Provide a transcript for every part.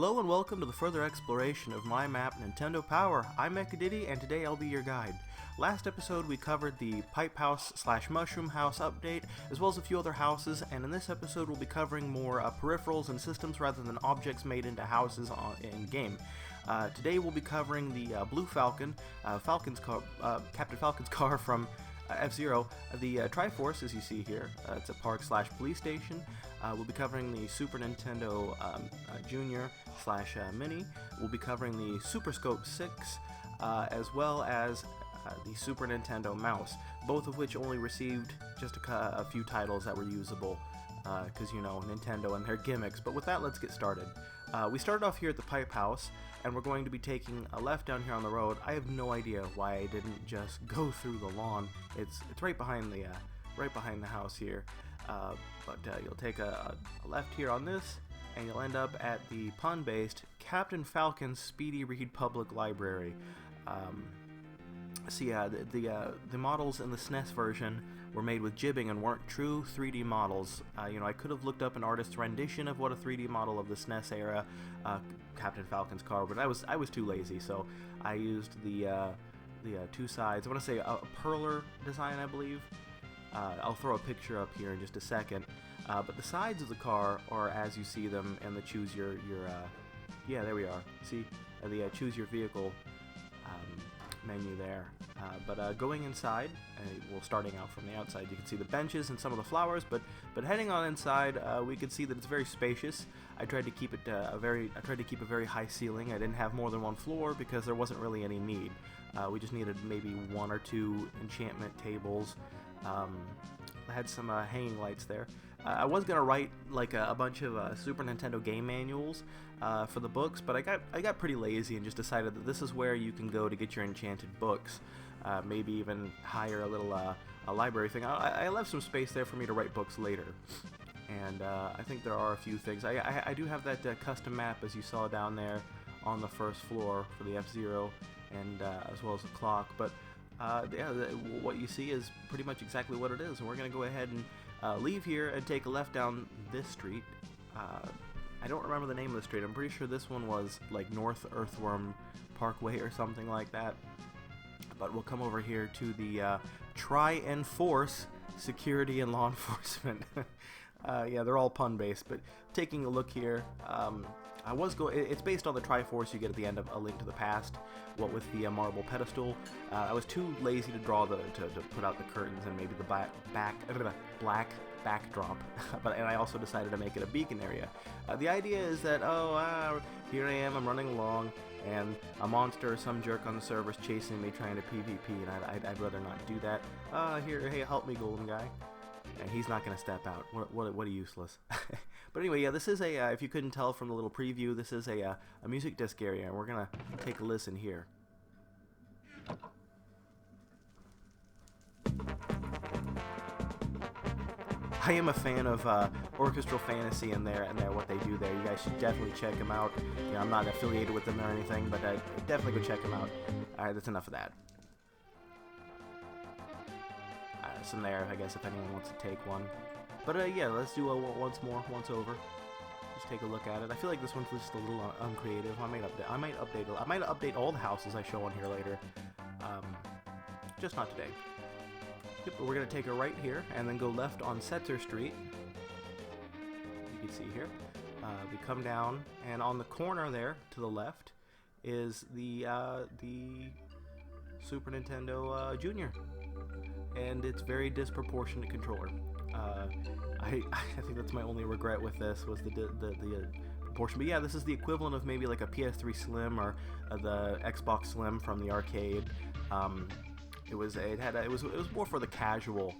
Hello and welcome to the further exploration of my map Nintendo Power. I'm Mecha Diddy and today I'll be your guide. Last episode we covered the Pipe House / Mushroom House update, as well as a few other houses, and in this episode we'll be covering more peripherals and systems rather than objects made into houses in-game. Today we'll be covering the Blue Falcon, Captain Falcon's car from F-Zero, the Triforce, as you see here. It's a park / police station. We'll be covering the Super Nintendo Junior / Mini. We'll be covering the Super Scope 6, as well as the Super Nintendo mouse, both of which only received just a few titles that were usable, because, you know, Nintendo and their gimmicks. But with that, let's get started. We started off here at the Pipe House, and we're going to be taking a left down here on the road. I have no idea why I didn't just go through the lawn. It's right behind the house here. But you'll take a left here on this, and you'll end up at the pun-based Captain Falcon's Speedy Read Public Library. The models in the SNES version were made with jibbing and weren't true 3D models. I could have looked up an artist's rendition of what a 3D model of the SNES era Captain Falcon's car, but I was too lazy, so I used the two sides. I want to say a perler design, I believe. I'll throw a picture up here in just a second. But the sides of the car are as you see them in the choose your yeah, there we are. See, the choose your vehicle menu there. But going inside, starting out from the outside, you can see the benches and some of the flowers. But heading on inside, we can see that it's very spacious. I tried to keep it a very high ceiling. I didn't have more than one floor because there wasn't really any need. We just needed maybe one or two enchantment tables. I had some hanging lights there. I was gonna write like a bunch of Super Nintendo game manuals for the books, but I got pretty lazy and just decided that this is where you can go to get your enchanted books. Maybe even hire a little a library thing. I left some space there for me to write books later, and I think there are a few things. I do have that custom map, as you saw down there on the first floor for the F-Zero, and as well as the clock. But what you see is pretty much exactly what it is, and we're going to go ahead and leave here and take a left down this street. I don't remember the name of the street. I'm pretty sure this one was like North Earthworm Parkway or something like that. But we'll come over here to the Tri-Enforce Security and Law Enforcement. Yeah, they're all pun-based, but taking a look here, it's based on the Triforce you get at the end of A Link to the Past, what with the marble pedestal. I was too lazy to draw to put out the curtains and maybe the black backdrop, and I also decided to make it a beacon area. The idea is that, here I am, I'm running along, and a monster or some jerk on the server's chasing me trying to PvP, and I'd rather not do that. Hey, help me, golden guy. And he's not going to step out. What a useless. But anyway, yeah, this is if you couldn't tell from the little preview, this is a music disc area, and we're going to take a listen here. I am a fan of Orchestral Fantasy and what they do there. You guys should definitely check them out. I'm not affiliated with them or anything, but definitely go check them out. Alright, that's enough of that. Some there, I guess, if anyone wants to take one. But yeah, let's do once over. Just take a look at it. I feel like this one's just a little uncreative. I might update all the houses I show on here later. Just not today. Yep, we're gonna take a right here and then go left on Setzer Street. You can see here. We come down, and on the corner there to the left is the Super Nintendo Junior. And it's very disproportionate controller. I think that's my only regret with this was the proportion. But yeah, this is the equivalent of maybe like a PS3 Slim or the Xbox Slim from the arcade. It was more for the casual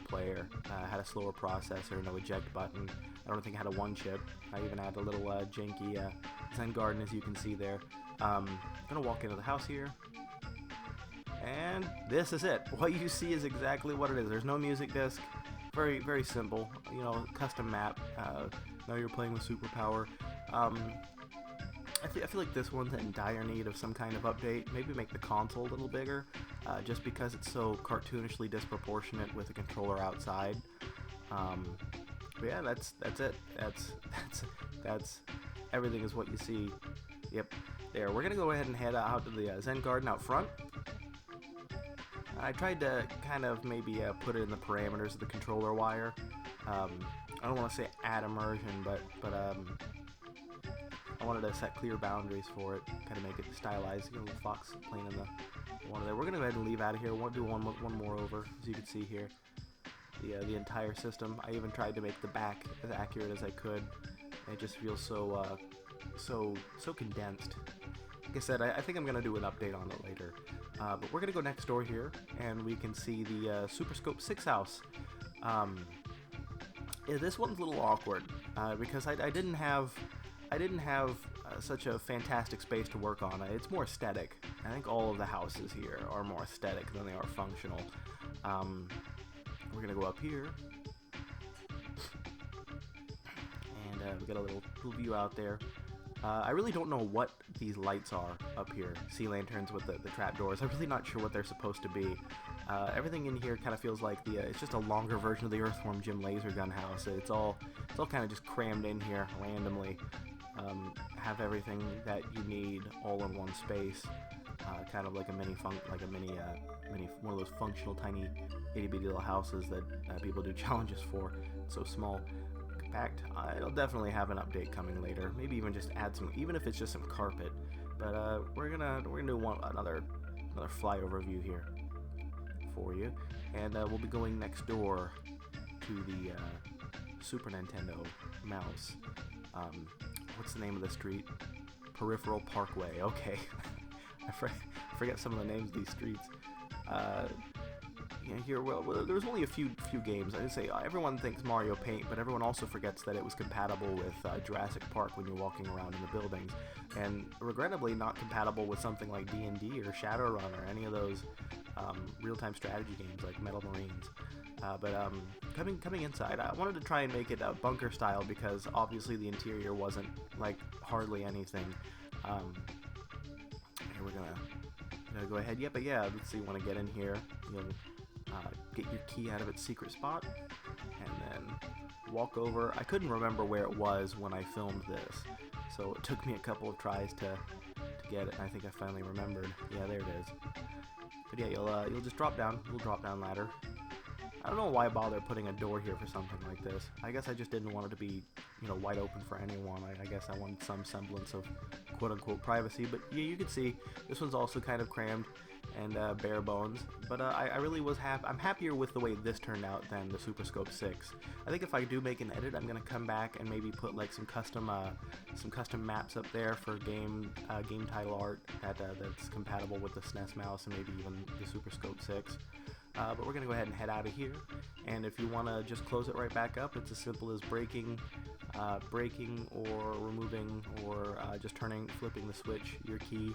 player. Had a slower processor, no eject button. I don't think it had a one chip. I even had a little janky Zen Garden, as you can see there. Gonna walk into the house here. And this is it. What you see is exactly what it is. There's no music disc. Very, very simple. Custom map. Now you're playing with superpower. I feel like this one's in dire need of some kind of update. Maybe make the console a little bigger, just because it's so cartoonishly disproportionate with the controller outside. But yeah, that's it. That's everything is what you see. Yep, there. We're gonna go ahead and head out to the Zen Garden out front. I tried to kind of maybe put it in the parameters of the controller wire. I don't want to say add immersion, but I wanted to set clear boundaries for it, kind of make it stylized. You know, little fox playing in the one there. We're gonna go ahead and leave out of here. We'll do one more over, as you can see here. The entire system. I even tried to make the back as accurate as I could. It just feels so condensed. Like I said, I think I'm gonna do an update on it later. But we're gonna go next door here, and we can see the Super Scope 6 house. Yeah, this one's a little awkward because I didn't have such a fantastic space to work on. It's more aesthetic. I think all of the houses here are more aesthetic than they are functional. We're gonna go up here, and we got a little view out there. I really don't know what these lights are up here. Sea lanterns with the trapdoors. I'm really not sure what they're supposed to be. Everything in here kind of feels like it's just a longer version of the Earthworm Jim laser gun house. It's all kind of just crammed in here randomly. Have everything that you need all in one space. Kind of like a mini one of those functional tiny itty bitty little houses that people do challenges for. It's so small. Compact. It'll definitely have an update coming later. Maybe even just add some, even if it's just some carpet. But we're gonna do another flyover view here for you, and we'll be going next door to the Super Nintendo mouse. What's the name of the street? Peripheral Parkway. Okay, I forget some of the names of these streets. Yeah, here, well, there's only a few games. I would say everyone thinks Mario Paint, but everyone also forgets that it was compatible with Jurassic Park when you're walking around in the buildings, and regrettably not compatible with something like D&D or Shadowrun or any of those real-time strategy games like Metal Marines. But coming inside, I wanted to try and make it bunker style because obviously the interior wasn't like hardly anything. Here we're gonna go ahead. Yeah, but yeah, let's see. Want to get in here? You'll get your key out of its secret spot, and then walk over. I couldn't remember where it was when I filmed this, so it took me a couple of tries to get it. I think I finally remembered. Yeah, there it is. But yeah, you'll just drop down. Little drop down ladder. I don't know why bother putting a door here for something like this. I guess I just didn't want it to be, wide open for anyone. I guess I wanted some semblance of quote-unquote privacy. But yeah, you can see this one's also kind of crammed and bare bones. But I really was I'm happier with the way this turned out than the Super Scope 6. I think if I do make an edit, I'm gonna come back and maybe put like some custom maps up there for game title art that's compatible with the SNES mouse and maybe even the Super Scope 6. But we're going to go ahead and head out of here, and if you want to just close it right back up, it's as simple as breaking or removing or just flipping the switch, your key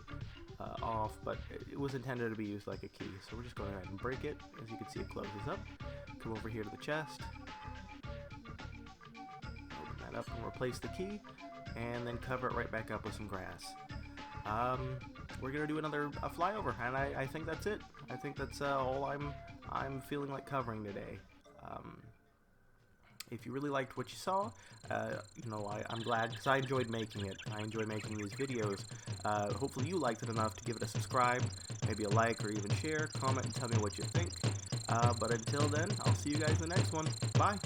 off, but it was intended to be used like a key, so we're just going to go ahead and break it. As you can see, it closes up. Come over here to the chest, open that up and replace the key, and then cover it right back up with some grass. We're gonna do another flyover, and I think that's it. I think that's all I'm feeling like covering today. If you really liked what you saw, I'm glad because I enjoyed making it. I enjoy making these videos. Hopefully you liked it enough to give it a subscribe, maybe a like, or even share, comment, and tell me what you think. But until then, I'll see you guys in the next one. Bye.